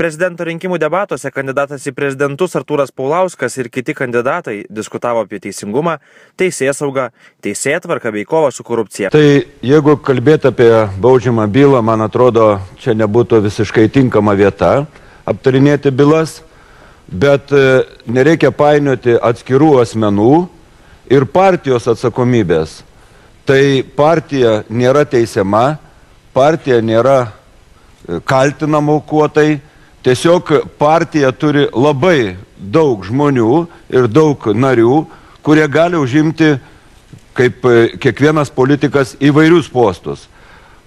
Prezidento rinkimų debatuose kandidatas į prezidentus Artūras Paulauskas ir kiti kandidatai diskutavo apie teisingumą, teisėsaugą, teisėtvarką bei kovą su korupcija. Tai jeigu kalbėti apie baudžiamą bylą, man atrodo, čia nebūtų visiškai tinkama vieta aptarinėti bylas, bet nereikia painioti atskirų asmenų ir partijos atsakomybės. Tai partija nėra teisiama, partija nėra kaltinama kuo tai. Tiesiog partija turi labai daug žmonių ir daug narių, kurie gali užimti, kaip kiekvienas politikas, įvairius postus.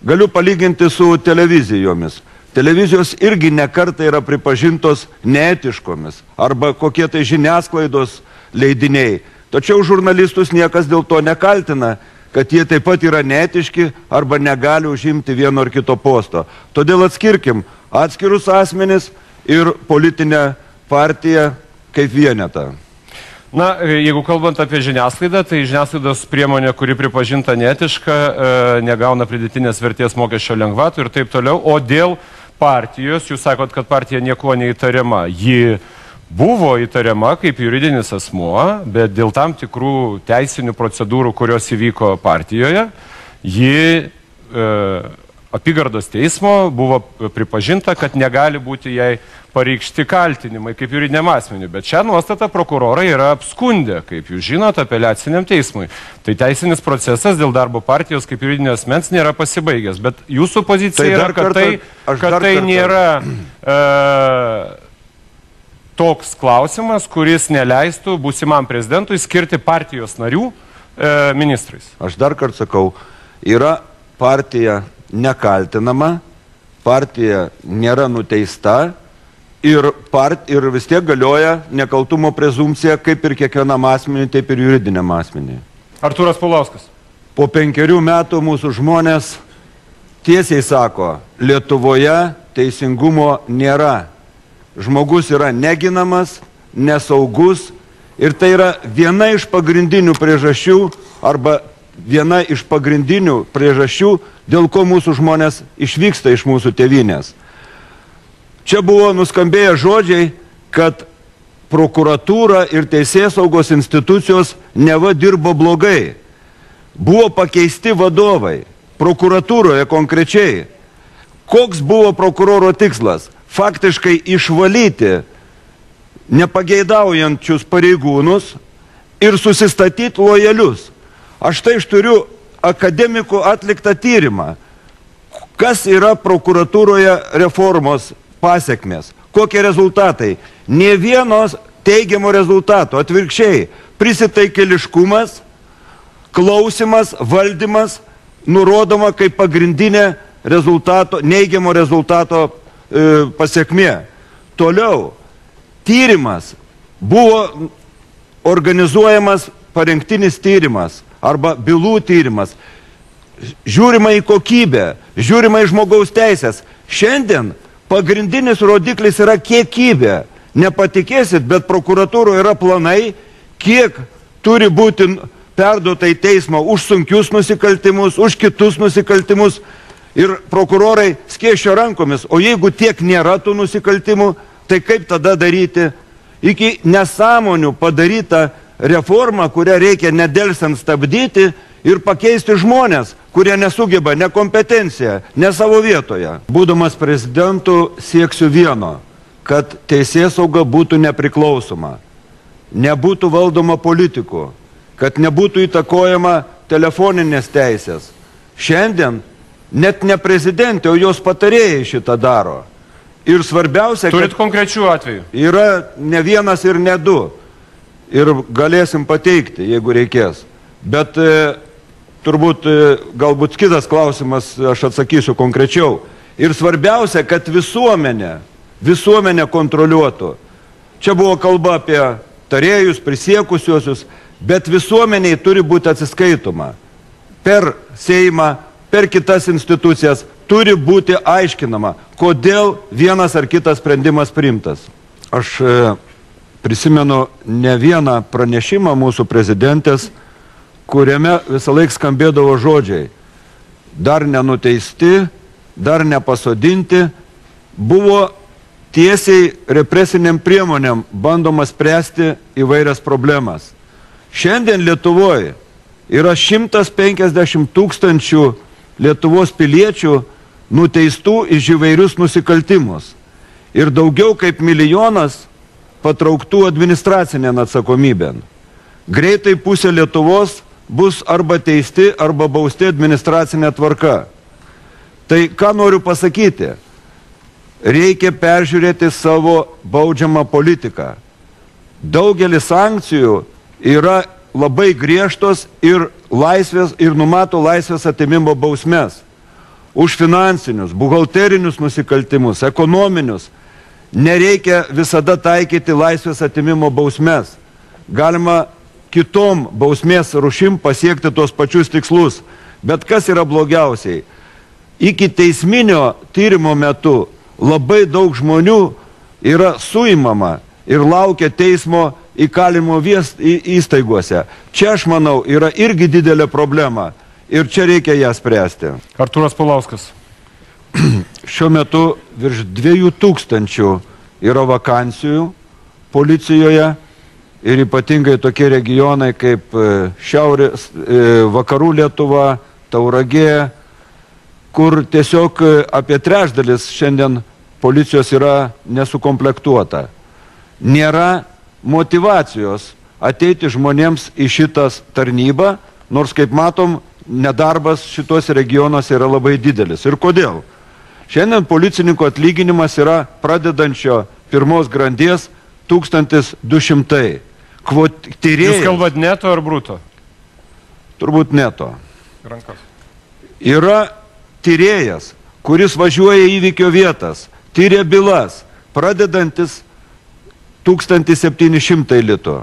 Galiu palyginti su televizijomis. Televizijos irgi nekartą yra pripažintos neetiškomis arba kokie tai žiniasklaidos leidiniai. Tačiau žurnalistus niekas dėl to nekaltina, kad jie taip pat yra neetiški arba negali užimti vieno ar kito posto. Todėl atskirkim atskirus asmenis ir politinę partiją kaip vienetą. Na, jeigu kalbant apie žiniasklaidą, tai žiniasklaidos priemonė, kuri pripažinta neetiška, negauna pridėtinės vertės mokesčio lengvatų ir taip toliau. O dėl partijos, jūs sakot, kad partija niekuo neįtariama. Ji buvo įtariama kaip juridinis asmuo, bet dėl tam tikrų teisinių procedūrų, kurios įvyko partijoje, ji apygardos teismo buvo pripažinta, kad negali būti jai pareikšti kaltinimai kaip juridiniam asmeniu. Bet šią nuostatą prokurorai yra apskundę, kaip jūs žinot, apeliaciniam teismui. Tai teisinis procesas dėl darbo partijos kaip juridinio asmens nėra pasibaigęs. Bet jūsų pozicija yra, kad tai nėra toks klausimas, kuris neleistų būsimam prezidentui skirti partijos narių ministrais. Aš dar kartą sakau, yra partija nekaltinama, partija nėra nuteista ir vis tiek galioja nekaltumo prezumpcija kaip ir kiekvienam asmeniui, taip ir juridiniam asmeniui. Artūras Paulauskas. Po 5 metų mūsų žmonės tiesiai sako, Lietuvoje teisingumo nėra. Žmogus yra neginamas, nesaugus ir tai yra viena iš pagrindinių priežasčių arba viena iš pagrindinių priežasčių, dėl ko mūsų žmonės išvyksta iš mūsų tėvynės. Čia buvo nuskambėję žodžiai, kad prokuratūra ir teisėsaugos institucijos neva dirbo blogai. Buvo pakeisti vadovai, prokuratūroje konkrečiai. Koks buvo prokuroro tikslas? Faktiškai išvalyti nepageidaujančius pareigūnus ir susistatyti lojalius. Aš tai turiu akademikų atliktą tyrimą. Kas yra prokuratūroje reformos pasekmės? Kokie rezultatai? Nė vienos teigiamo rezultato. Atvirkščiai, prisitaikėliškumas, klausimas, valdymas nurodoma kaip pagrindinė neigiamo rezultato pasekmė. Toliau, tyrimas buvo organizuojamas parengtinis tyrimas arba bylų tyrimas. Žiūrima į kokybę, žiūrima į žmogaus teisės. Šiandien pagrindinis rodiklis yra kiekybė. Nepatikėsit, bet prokuratūroje yra planai, kiek turi būti perduota į teismą už sunkius nusikaltimus, už kitus nusikaltimus. Ir prokurorai skėsčio rankomis. O jeigu tiek nėra tų nusikaltimų, tai kaip tada daryti? Iki nesąmonių padaryta reforma, kurią reikia nedelsiant stabdyti ir pakeisti žmonės, kurie nesugeba ne kompetenciją, ne savo vietoje. Būdamas prezidentu sieksiu vieno, kad teisėsauga būtų nepriklausoma, nebūtų valdoma politikų, kad nebūtų įtakojama telefoninės teisės. Šiandien net ne prezidentė, o jos patarėjai šitą daro. Ir svarbiausia, turit konkrečių atvejų? Yra ne vienas ir ne du. Ir galėsim pateikti, jeigu reikės. Bet turbūt galbūt kitas klausimas, aš atsakysiu konkrečiau. Ir svarbiausia, kad visuomenė kontroliuotų. Čia buvo kalba apie tarėjus, prisiekusiuosius, bet visuomeniai turi būti atsiskaitoma. Per Seimą, per kitas institucijas turi būti aiškinama, kodėl vienas ar kitas sprendimas priimtas. Aš prisimenu ne vieną pranešimą mūsų prezidentės, kuriame visą laiką skambėdavo žodžiai. Dar nenuteisti, dar nepasodinti. Buvo tiesiai represiniam priemonėm bandoma spręsti įvairias problemas. Šiandien Lietuvoje yra 150 tūkstančių Lietuvos piliečių nuteistų iš įvairius nusikaltimus ir daugiau kaip 1 milijonas patrauktų administracinėn atsakomybėn. Greitai pusė Lietuvos bus arba teisti, arba bausti administracinė tvarka. Tai ką noriu pasakyti? Reikia peržiūrėti savo baudžiamą politiką. Daugelis sankcijų yra labai griežtos ir numato laisvės atėmimo bausmes. Už finansinius, buhalterinius nusikaltimus, ekonominius nereikia visada taikyti laisvės atėmimo bausmes. Galima kitom bausmės rušim pasiekti tos pačius tikslus. Bet kas yra blogiausiai? Iki teisminio tyrimo metu labai daug žmonių yra suimama ir laukia teismo įkalinimo įstaigose. Čia, aš manau, yra irgi didelė problema ir čia reikia ją spręsti. Artūras Paulauskas. Šiuo metu virš 2000 yra vakancijų policijoje ir ypatingai tokie regionai kaip šiaurės, vakarų Lietuva, Tauragė, kur tiesiog apie trečdalis šiandien policijos yra nesukomplektuota. Nėra motyvacijos ateiti žmonėms į šitas tarnybą, nors, kaip matom, nedarbas šitos regionuose yra labai didelis. Ir kodėl? Šiandien policininko atlyginimas yra pradedančio pirmos grandies 1200. Jūs kalbat neto ar bruto? Turbūt neto. Rankas. Yra tyrėjas, kuris važiuoja įvykio vietas, tyria bylas, pradedantis 1700 litų.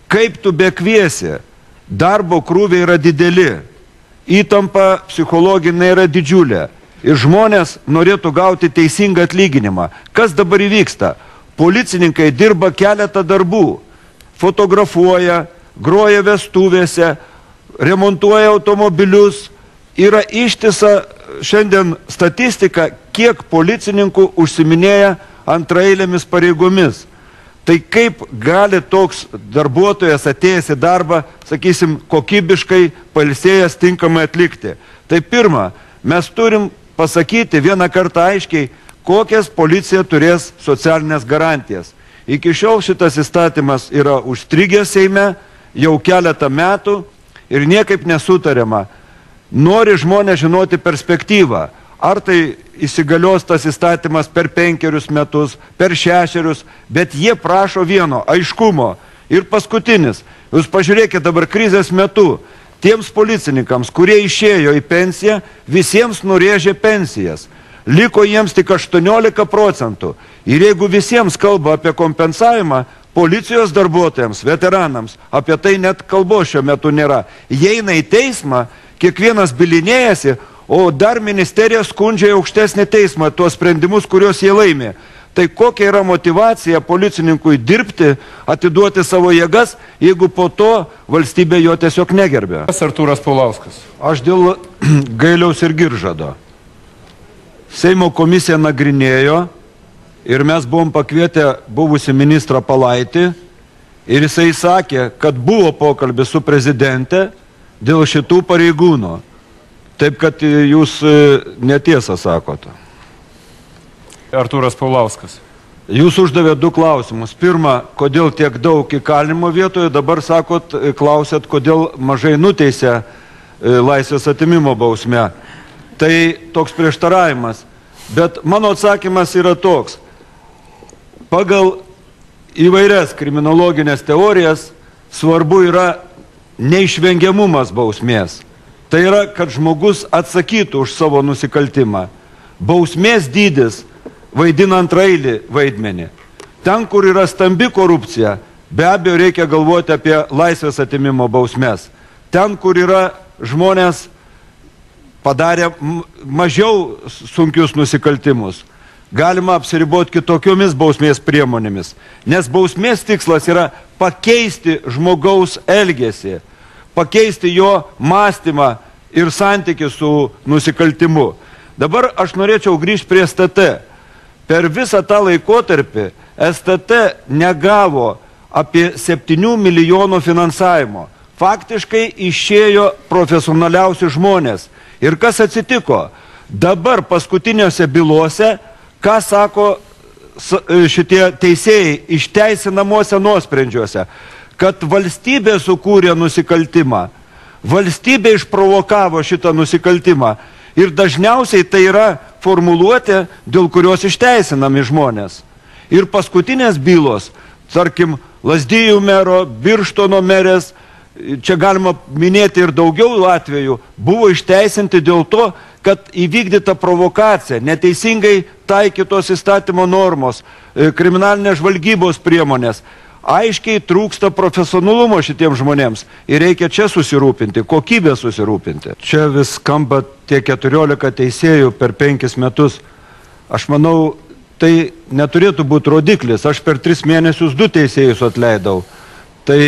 Kaip tu bekviesi, darbo krūviai yra dideli, įtampa psichologinė yra didžiulė ir žmonės norėtų gauti teisingą atlyginimą. Kas dabar įvyksta? Policininkai dirba keletą darbų, fotografuoja, groja vestuvėse, remontuoja automobilius. Yra ištisa šiandien statistika, kiek policininkų užsiminėja antraeilėmis pareigomis. Tai kaip gali toks darbuotojas atėjęs į darbą, sakysim, kokybiškai pailsėjęs tinkamai atlikti? Tai pirma, mes turim pasakyti vieną kartą aiškiai, kokias policija turės socialinės garantijas. Iki šiol šitas įstatymas yra užstrigęs Seime jau keletą metų ir niekaip nesutariama. Nori žmonės žinoti perspektyvą. Ar tai įsigalios tas įstatymas per 5 metus, per 6, bet jie prašo vieno aiškumo. Ir paskutinis, jūs pažiūrėkite dabar krizės metu, tiems policininkams, kurie išėjo į pensiją, visiems nurėžė pensijas. Liko jiems tik 18%. Ir jeigu visiems kalba apie kompensavimą, policijos darbuotojams, veteranams, apie tai net kalbos šiuo metu nėra. Jie eina į teismą, kiekvienas bylinėjasi, o dar ministerija skundžia į aukštesnį teismą tuos sprendimus, kuriuos jie laimė. Tai kokia yra motyvacija policininkui dirbti, atiduoti savo jėgas, jeigu po to valstybė jo tiesiog negerbė? Artūras Paulauskas. Aš dėl Gailiaus ir Giržado. Seimo komisija nagrinėjo ir mes buvom pakvietę buvusi ministrą Palaitį ir jisai sakė, kad buvo pokalbis su prezidente dėl šitų pareigūnų. Taip, kad jūs netiesą sakote. Artūras Paulauskas. Jūs uždavė 2 klausimus. Pirma, kodėl tiek daug įkalinimo vietoje, dabar klausėt, kodėl mažai nuteisė laisvės atėmimo bausmę. Tai toks prieštaravimas. Bet mano atsakymas yra toks. Pagal įvairias kriminologinės teorijas svarbu yra neišvengiamumas bausmės. Tai yra, kad žmogus atsakytų už savo nusikaltimą. Bausmės dydis vaidina antraeilį vaidmenį. Ten, kur yra stambi korupcija, be abejo reikia galvoti apie laisvės atėmimo bausmės. Ten, kur yra žmonės padarę mažiau sunkius nusikaltimus, galima apsiriboti kitokiomis bausmės priemonėmis. Nes bausmės tikslas yra pakeisti žmogaus elgesį, pakeisti jo mąstymą ir santykį su nusikaltimu. Dabar aš norėčiau grįžti prie STT. Per visą tą laikotarpį STT negavo apie 7 milijonų finansavimo. Faktiškai išėjo profesionaliausi žmonės. Ir kas atsitiko? Dabar paskutiniuose bylose, ką sako šitie teisėjai išteisinamuose nuosprendžiuose, kad valstybė sukūrė nusikaltimą, valstybė išprovokavo šitą nusikaltimą ir dažniausiai tai yra formuluotė, dėl kurios išteisinami žmonės. Ir paskutinės bylos, tarkim, Lazdijų mero, Birštono merės, čia galima minėti ir daugiau atvejų, buvo išteisinti dėl to, kad įvykdyta provokacija, neteisingai taikytos įstatymo normos, kriminalinės žvalgybos priemonės. Aiškiai trūksta profesionalumo šitiems žmonėms ir reikia čia susirūpinti, kokybę susirūpinti. Čia vis skamba tie 14 teisėjų per 5 metus. Aš manau, tai neturėtų būti rodiklis. Aš per 3 mėnesius 2 teisėjus atleidau. Tai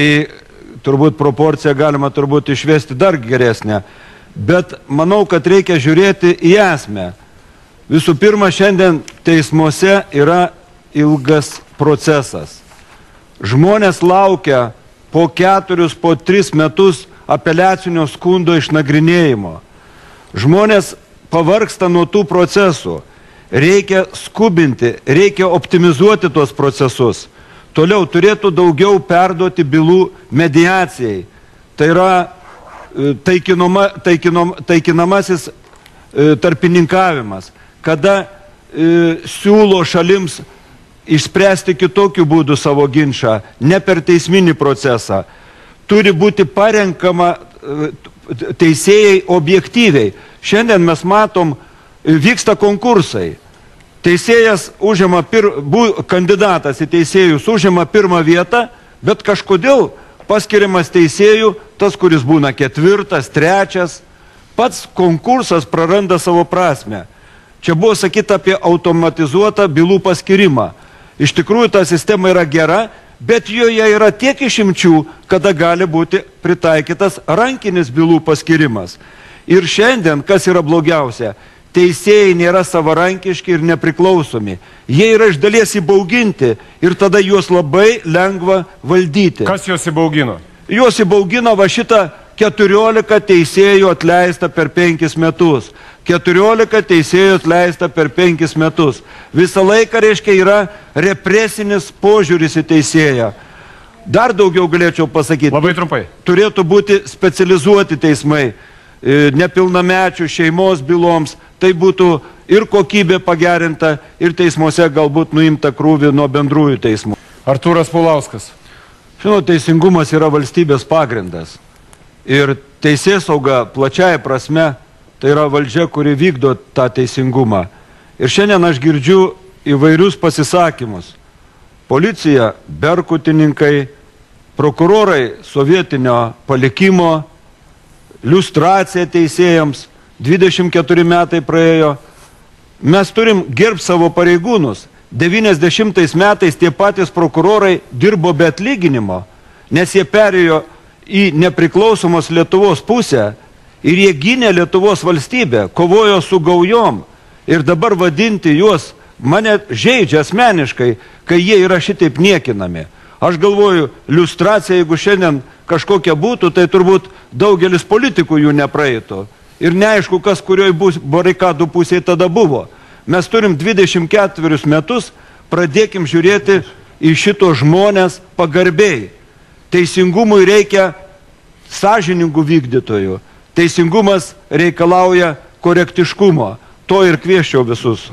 turbūt proporciją galima išvesti dar geresnę. Bet manau, kad reikia žiūrėti į esmę. Visų pirma, šiandien teismuose yra ilgas procesas. Žmonės laukia po 4, po 3 metus apeliacinio skundo išnagrinėjimo. Žmonės pavargsta nuo tų procesų. Reikia skubinti, reikia optimizuoti tuos procesus. Toliau turėtų daugiau perduoti bylų mediacijai. Tai yra taikinamasis tarpininkavimas, kada siūlo šalims išspręsti kitokių būdų savo ginčą, ne per teisminį procesą. Turi būti parenkama teisėjai objektyviai. Šiandien mes matom, vyksta konkursai. Teisėjas kandidatas į teisėjus užima 1 vietą, bet kažkodėl paskiriamas teisėjų tas, kuris būna 4., 3. Pats konkursas praranda savo prasmę. Čia buvo sakyta apie automatizuotą bylų paskirimą. Iš tikrųjų, ta sistema yra gera, bet joje yra tiek išimčių, kada gali būti pritaikytas rankinis bylų paskirimas. Ir šiandien, kas yra blogiausia, teisėjai nėra savarankiški ir nepriklausomi. Jie yra iš dalies įbauginti ir tada juos labai lengva valdyti. Kas juos įbaugino? Juos įbaugino va šitą 14 teisėjų atleista per 5 metus. 14 teisėjų atleista per 5 metus. Visą laiką, reiškia, yra represinis požiūris į teisėją. Dar daugiau galėčiau pasakyti. Labai trumpai. Turėtų būti specializuoti teismai nepilnamečių šeimos byloms. Tai būtų ir kokybė pagerinta, ir teismuose galbūt nuimta krūvį nuo bendrųjų teismų. Artūras Paulauskas. Žinot, teisingumas yra valstybės pagrindas. Ir teisėsauga plačiaja prasme tai yra valdžia, kuri vykdo tą teisingumą. Ir šiandien aš girdžiu įvairius pasisakymus. Policija, berkutininkai, prokurorai sovietinio palikimo, liustracija teisėjams, 24 metai praėjo. Mes turim gerbti savo pareigūnus. 90 metais tie patys prokurorai dirbo be atlyginimo, nes jie perėjo į nepriklausomos Lietuvos pusę ir jie gynė Lietuvos valstybę, kovojo su gaujom. Ir dabar vadinti juos mane žeidžia asmeniškai, kai jie yra šitaip niekinami. Aš galvoju, liustracija, jeigu šiandien kažkokia būtų, tai turbūt daugelis politikų jų nepraeitų. Ir neaišku, kas kurioj barikadų pusėje tada buvo. Mes turim 24 metus, pradėkim žiūrėti į šito žmonės pagarbiai. Teisingumui reikia sąžiningų vykdytojų. Teisingumas reikalauja korektiškumo. To ir kvieščiau visus.